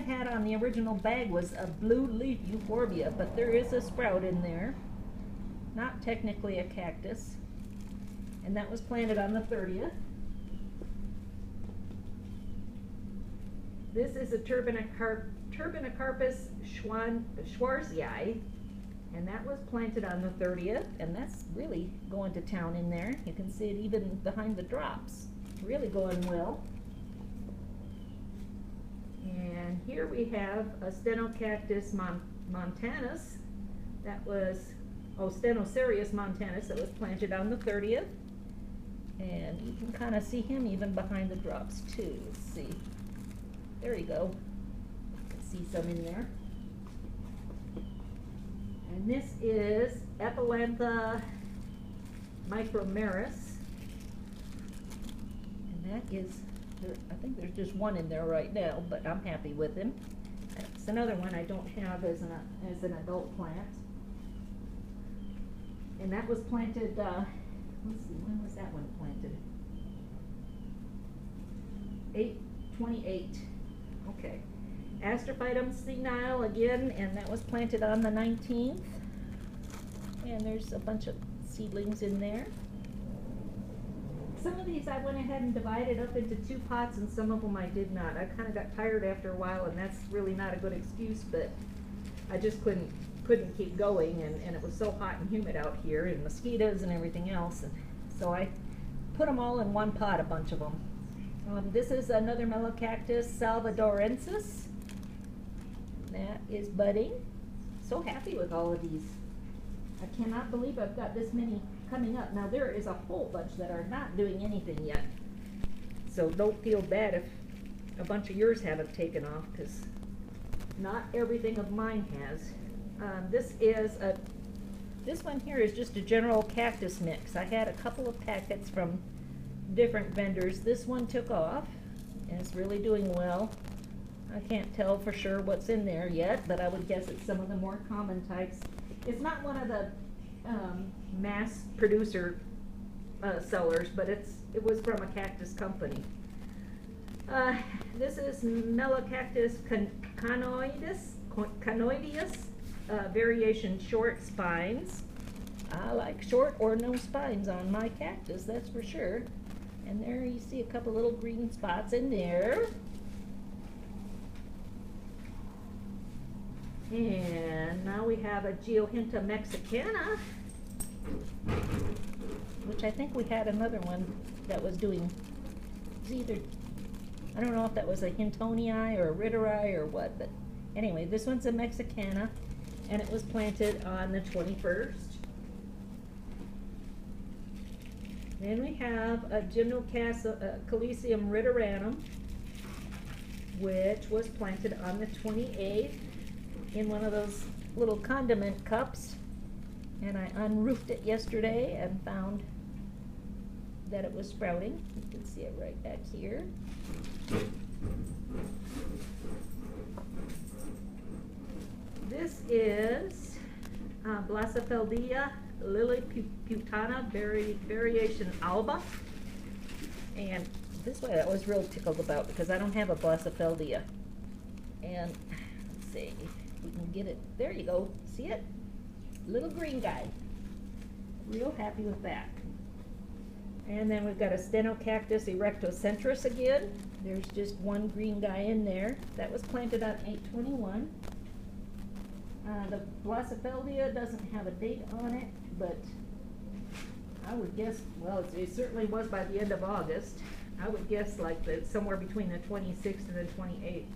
had on the original bag was a blue leaf euphorbia, but there is a sprout in there. Not technically a cactus. And that was planted on the 30th. This is a Turbinocarpus schwarzii, and that was planted on the 30th, and that's really going to town in there. You can see it even behind the drops. Really going well. And here we have a Stenocactus montanus. That was, Stenocereus montanus, that was planted on the 30th. And you can kind of see him even behind the drops too. Let's see. There you go. You can see some in there. And this is Epilantha micromeris. And that is, I think there's just one in there right now, but I'm happy with him. It's another one I don't have as an adult plant. And that was planted, let's see, when was that one planted? 8/28. Okay. Astrophytum senile again, and that was planted on the 19th. And there's a bunch of seedlings in there. Some of these I went ahead and divided up into 2 pots, and some of them I did not. I kind of got tired after a while, and that's really not a good excuse, but I just couldn't keep going, and it was so hot and humid out here, and mosquitoes and everything else, and so I put them all in one pot, a bunch of them. This is another Melocactus salvadorensis. That is budding. So happy with all of these. I cannot believe I've got this many coming up. Now there is a whole bunch that are not doing anything yet. So don't feel bad if a bunch of yours haven't taken off, because not everything of mine has. This one here is just a general cactus mix. I had a couple of packets from different vendors. This one took off and it's really doing well. I can't tell for sure what's in there yet, but I would guess it's some of the more common types. It's not one of the mass producer sellers, but it was from a cactus company. This is Melocactus conoideus, variation short spines. I like short or no spines on my cactus, that's for sure. And there you see a couple little green spots in there. And now we have a Geohinta mexicana, which I think we had another one that was doing, either, I don't know if that was a Hintonii or a Ritteri or what, but anyway, this one's a mexicana, and it was planted on the 21st. Then we have a Gymnocalycium ritteranum, which was planted on the 28th in one of those little condiment cups. And I unroofed it yesterday and found that it was sprouting. You can see it right back here. This is Blasifeldia lilliputana variation alba, and this way I was real tickled about, because I don't have a Blasifeldia. And let's see if we can get it. There you go. See it? Little green guy. Real happy with that. And then we've got a Stenocactus erectocentris again. There's just one green guy in there. That was planted on 8/21. The Blasifeldia doesn't have a date on it, but I would guess, well, it certainly was by the end of August. I would guess like somewhere between the 26th and the 28th.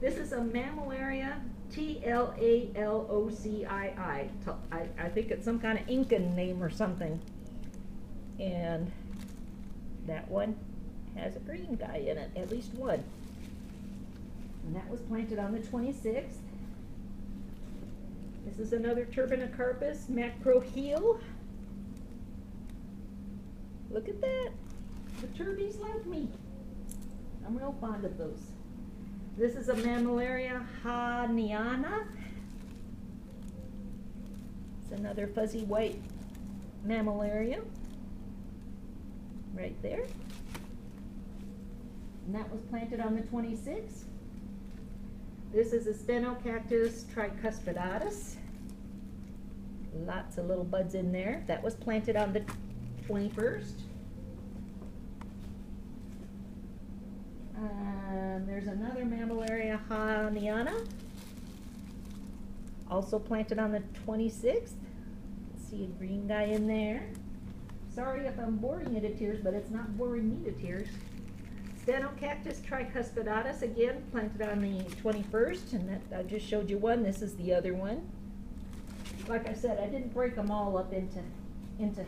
This is a Mammillaria Tlalocii. I think it's some kind of Incan name or something. And that one has a green guy in it, at least one. And that was planted on the 26th. This is another Turbinocarpus macroheel. Look at that. The turbies like me. I'm real fond of those. This is a Mammillaria hahniana. It's another fuzzy white Mammillaria. Right there. And that was planted on the 26th. This is a Stenocactus tricuspidatus. Lots of little buds in there. That was planted on the 21st. There's another Mammillaria hahniana, also planted on the 26th. See a green guy in there. Sorry if I'm boring you to tears, but it's not boring me to tears. Stenocactus tricuspidatus, again, planted on the 21st, and that I just showed you one. This is the other one. Like I said, I didn't break them all up into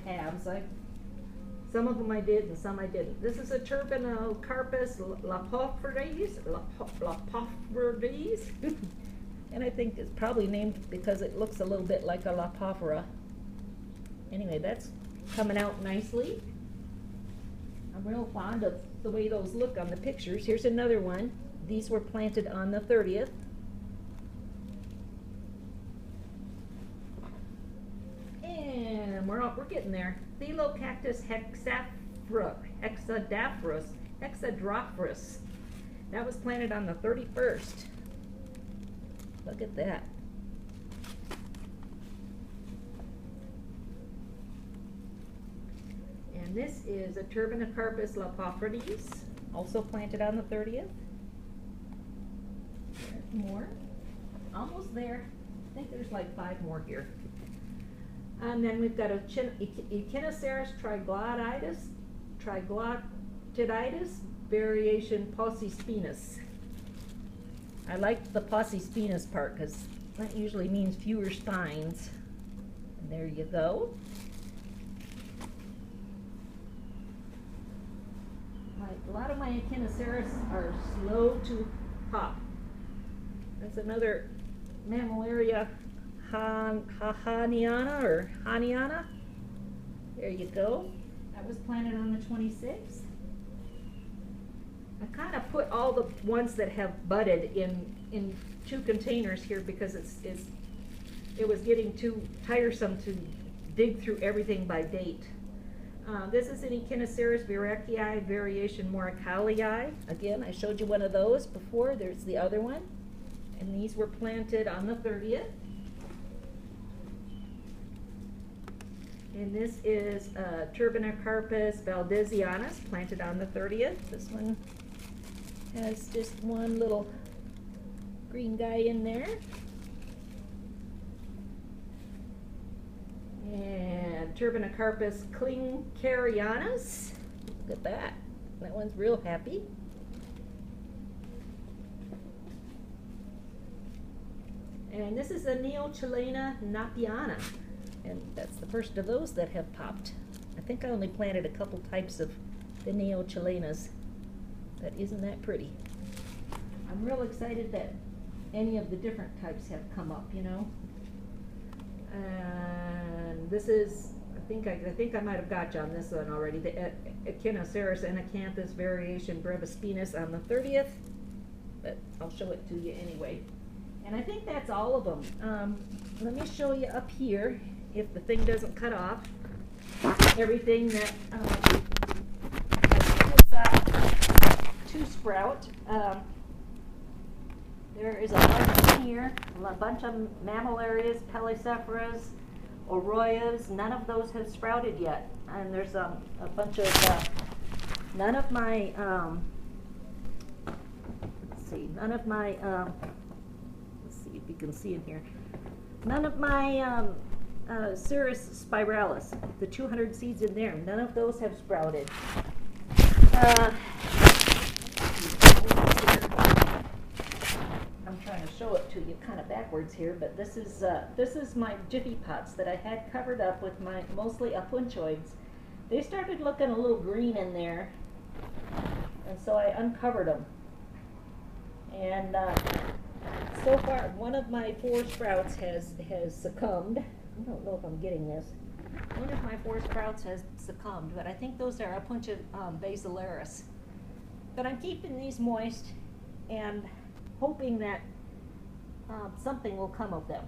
halves. Some of them I did and some I didn't. This is a Turbinocarpus lapophyres, and I think it's probably named because it looks a little bit like a Lapofera. Anyway, that's coming out nicely. I'm real fond of the way those look on the pictures. Here's another one. These were planted on the 30th. And we're getting there. Thelocactus hexadrophorus. That was planted on the 31st. Look at that. And this is a Turbinocarpus lapophyres, also planted on the 30th. There's more. Almost there. I think there's like 5 more here. And then we've got a Echinoceras triglotiditis, variation Paucispinus. I like the Paucispinus part because that usually means fewer spines. And there you go. A lot of my Echinoceras are slow to pop. That's another Mammillaria hahniana or hahniana. There you go. That was planted on the 26th. I kind of put all the ones that have budded in 2 containers here because it was getting too tiresome to dig through everything by date. This is an Echinoceras virecii, variation Moricalii. Again, I showed you one of those before. There's the other one. And these were planted on the 30th. And this is Turbinocarpus valdesianus, planted on the 30th. This one has just one little green guy in there. And Turbinocarpus clincarianus. Look at that. That one's real happy. And this is a Neochilena napiana. And that's the first of those that have popped. I think I only planted a couple types of the Neochilenas. But isn't that pretty? I'm real excited that any of the different types have come up, you know. And this is, I think I might have got you on this one already, the Echinoceras anacanthus variation brevispinus on the 30th. But I'll show it to you anyway. And I think that's all of them. Let me show you up here, if the thing doesn't cut off, everything that to sprout. There is a bunch in here, a bunch of Mammillarias, Pelecepharas, Oroyas. None of those have sprouted yet. And there's a bunch of, none of my, let's see, let's see if you can see in here. None of my Cirrus spiralis, the 200 seeds in there, none of those have sprouted. I'm trying to show it to you kind of backwards here, but this is my Jiffy pots that I had covered up with my mostly apunchoids. They started looking a little green in there, and so I uncovered them. And so far, one of my 4 sprouts has succumbed. I don't know if I'm getting this. One of my 4 sprouts has succumbed, but I think those are Apuntia basilaris. But I'm keeping these moist and hoping that something will come of them.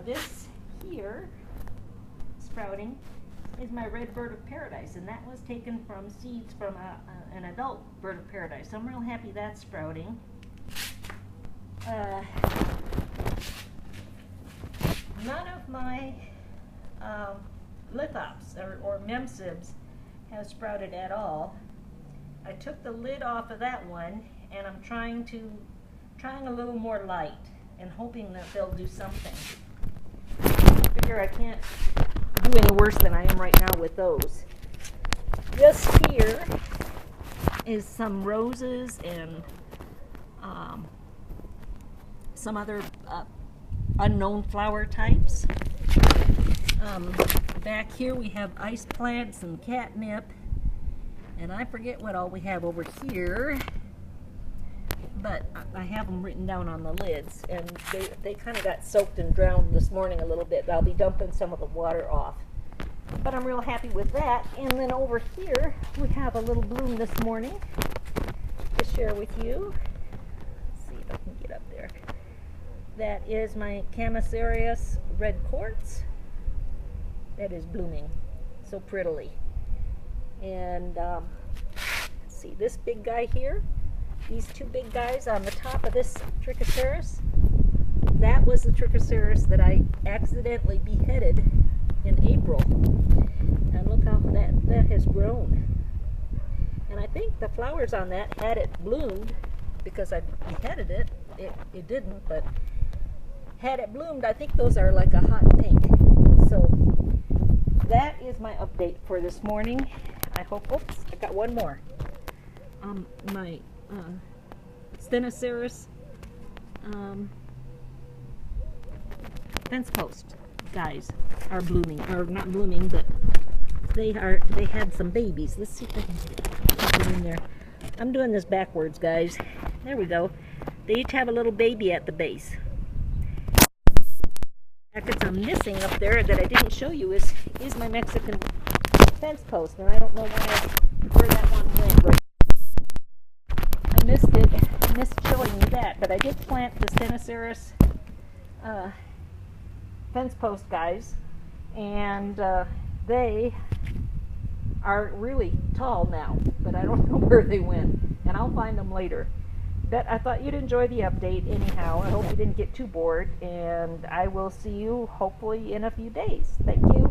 This here, sprouting, is my red bird of paradise, and that was taken from seeds from an adult bird of paradise. So I'm real happy that's sprouting. None of my lithops or memsibs have sprouted at all. I took the lid off of that one, and I'm trying a little more light and hoping that they'll do something. I figure I can't do any worse than I am right now with those. Just here is some roses and some other unknown flower types. Back here we have ice plants and catnip, and I forget what all we have over here, but I have them written down on the lids, and they kind of got soaked and drowned this morning a little bit. I'll be dumping some of the water off, but I'm real happy with that. And then over here we have a little bloom this morning to share with you. Let's see if I can get up there. That is my Chamaesyrias red quartz. That is blooming so prettily. And let's see, this big guy here, these two big guys on the top of this Trichoceros, that was the Trichoceros that I accidentally beheaded in April. And look how that has grown. And I think the flowers on that, had it bloomed, because I beheaded it, it didn't, but had it bloomed, I think those are like a hot pink. So that is my update for this morning. I hope, oops, I got one more. My Stenoceros fence post guys are blooming, or not blooming, but they had some babies. Let's see if I can get them in there. I'm doing this backwards, guys. There we go. They each have a little baby at the base. Packets I'm missing up there that I didn't show you is my Mexican fence post, and I don't know where that one went. Right, I missed it. I missed showing you that, but I did plant the Stenoceros fence post guys, and they are really tall now, but I don't know where they went, and I'll find them later. But I thought you'd enjoy the update anyhow. I hope you didn't get too bored, and I will see you hopefully in a few days. Thank you.